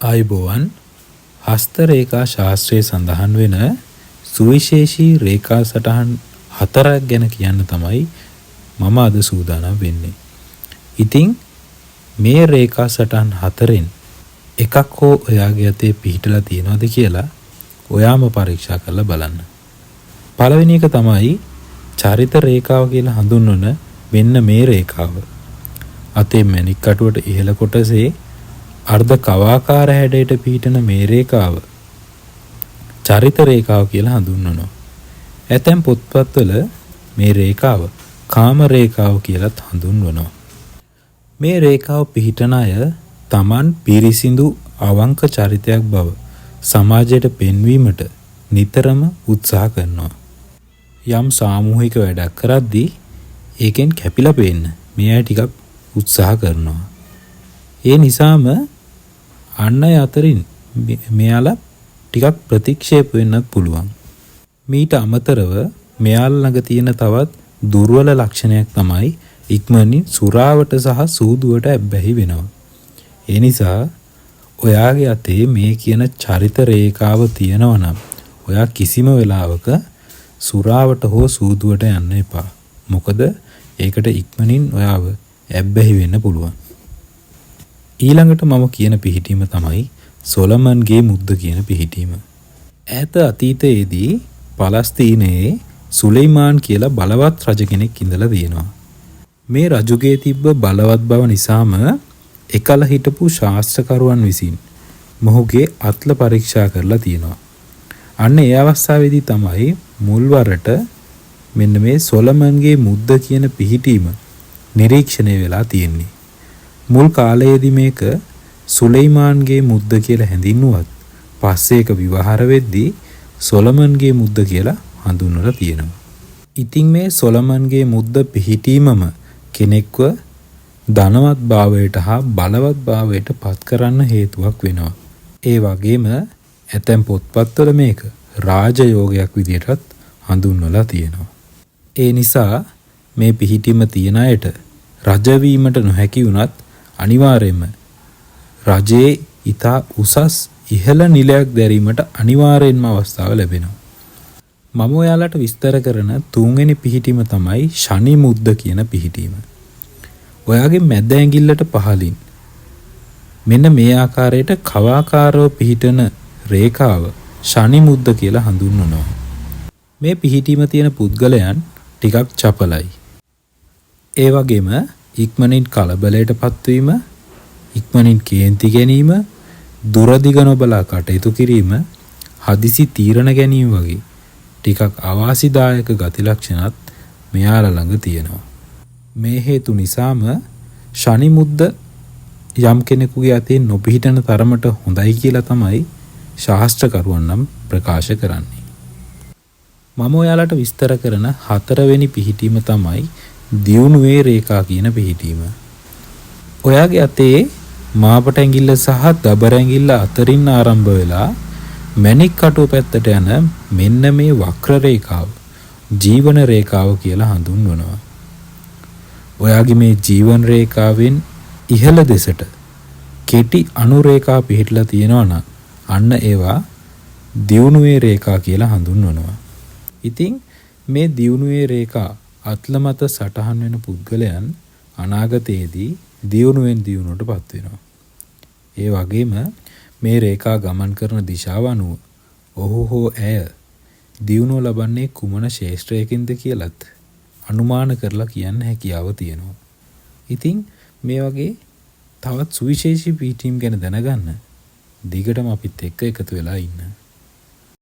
ආයුබෝවන් හස්ත රේඛා ශාස්ත්‍රයේ සඳහන් වෙන සුවිශේෂී රේඛා සටහන් 4ක් ගැන කියන්න තමයි මම අද සූදානම් වෙන්නේ. ඉතින් මේ රේඛා සටහන් 4න් එකක් හෝ ඔයාගේ අතේ පිහිටලා තියෙනවද කියලා ඔයාම පරීක්ෂා කරලා බලන්න. පළවෙනි එක තමයි චරිත රේඛාව කියලා හඳුන්වන මෙන්න මේ රේඛාව. අතේ මැණික් කටුවට ඉහළ කොටසේ අර්ධ කවාකාර හැඩයට පිහිටන මේ රේඛාව චරිත රේඛාව කියලා හඳුන්වනවා. ඇතැම් පොත්පත්වල මේ රේඛාව කාම රේඛාව කියලාත් හඳුන්වනවා. මේ රේඛාව පිහිටන අය Taman පිරිසිදු අවංක චරිතයක් බව සමාජයට පෙන්වීමට නිතරම උත්සාහ කරනවා. යම් සාමූහික වැඩක් කරද්දී ඒකෙන් කැපිලා පේන්න මේ අය ටිකක් උත්සාහ කරනවා. ඒ නිසාම අන් අය අතරින් මෙයාලා ටිකක් ප්‍රතික්ෂේප වෙන්නත් පුළුවන්. මීට අමතරව මෙයාලා ළඟ තියෙන තවත් දුර්වල ලක්ෂණයක් තමයි ඉක්මනින් සුරාවට සහ සූදුවට ඇබ්බැහි වෙනවා. ඒ නිසා ඔයාගේ අතේ මේ කියන චරිත රේඛාව තියෙනවා නම් ඔයා කිසිම වෙලාවක සුරාවට හෝ සූදුවට යන්න එපා. මොකද ඒකට ඉක්මනින් ඔයාව ඇබ්බැහි වෙන්න පුළුවන්. ඊළඟට මම කියන පිහිටීම තමයි සොලමන්ගේ මුද්ද කියන පිහිටීම. ඈත අතීතයේදී පලස්තීනයේ සුලෙයිමාන් කියලා බලවත් රජ කෙනෙක් ඉඳලා තියෙනවා. මේ රජුගේ තිබ්බ බලවත් බව නිසාම එකල හිටපු ශාස්ත්‍රකරුවන් විසින් මොහුගේ අත්ල පරීක්ෂා කරලා තියෙනවා. අන්න ඒ අවස්ථාවේදී තමයි මුල්වරට මෙන්න මේ සොලමන්ගේ මුද්ද කියන පිහිටීම නිරීක්ෂණය වෙලා තියෙන්නේ. මුල් කාලයේදී මේක සුලෙයිමාන්ගේ මුද්ද කියලා හැඳින්වුවත් පස්සේ ඒක විවහාර වෙද්දී සොලමන්ගේ මුද්ද කියලා හඳුන්වලා තියෙනවා. ඉතින් මේ සොලමන්ගේ මුද්ද පිහිටීමම කෙනෙක්ව ධනවත් භාවයට හා බලවත් භාවයට පත් කරන්න හේතුවක් වෙනවා. ඒ වගේම ඇතැම් පොත්පත්වල මේක රාජයෝගයක් විදිහටත් හඳුන්වලා තියෙනවා. ඒ නිසා මේ පිහිටීම තියන අයට රජවීමට නොහැකි වුණත් අනිවාර්යයෙන්ම රජයේ ඊතා උසස් ඉහළ නිලයක් දැරීමට අනිවාර්යෙන්ම අවස්ථාව ලැබෙනවා. මම ඔයාලට විස්තර කරන තුන්වෙනි පිහිටීම තමයි ශනි මුද්ද කියන පිහිටීම. ඔයාගේ මැද ඇඟිල්ලට පහළින් මෙන්න මේ ආකාරයට කවාකාරව පිහිටන රේඛාව ශනි මුද්ද කියලා හඳුන්වනවා. මේ පිහිටීම තියෙන පුද්ගලයන් ටිකක් චපලයි. ඒ වගේම ඉක්මනින් කලබලයට පත්වීම, ඉක්මනින් කේන්ති ගැනීම, දුරදිග නොබලා කටයුතු කිරීම, හදිසි තීරණ ගැනීම වගේ ටිකක් අවාසිදායක ගති ලක්ෂණත් මෙයාලා ළඟ තියෙනවා. මේ හේතු නිසාම ශනි මුද්ද යම් කෙනෙකුගේ අතේ නොපිහිටන තරමට හොඳයි කියලා තමයි ශාස්ත්‍රකරුවන් නම් ප්‍රකාශ කරන්නේ. මම ඔයාලට විස්තර කරන 4වෙනි පිහිටීම තමයි දියුණුවේ රේඛා කියන පිහිටීම. ඔයාගේ අතේ මාපට ඇඟිල්ල සහ දබර ඇඟිල්ල අතරින් ආරම්භ වෙලා මැණික් කටුව පැත්තට යන මෙන්න මේ වක්‍ර රේඛාව ජීවන රේඛාව කියලා හඳුන්වනවා. ඔයාගේ මේ ජීවන රේඛාවෙන් ඉහළ දෙසට කෙටි අනුරේඛා පිහිටලා තියෙනවා නම් අන්න ඒවා දියුණුවේ රේඛා කියලා හඳුන්වනවා. ඉතින් මේ දියුණුවේ රේඛා අත්ල මත සටහන් වෙන පුද්ගලයන් අනාගතයේදී දියුණුවෙන් දියුණුවටපත් වෙනවා. ඒ වගේම මේ රේඛා ගමන් කරන දිශාව අනුව ඔහු හෝ ඇය දියුණුව ලබන්නේ කුමන ශේෂ්ත්‍රයකින්ද කියලත් අනුමාන කරලා කියන්න හැකියාව තියෙනවා. ඉතින් මේ වගේ තවත් සුවිශේෂී පිහිටීම් ගැන දැනගන්න දිගටම අපිත් එක්ක එකතු වෙලා ඉන්න.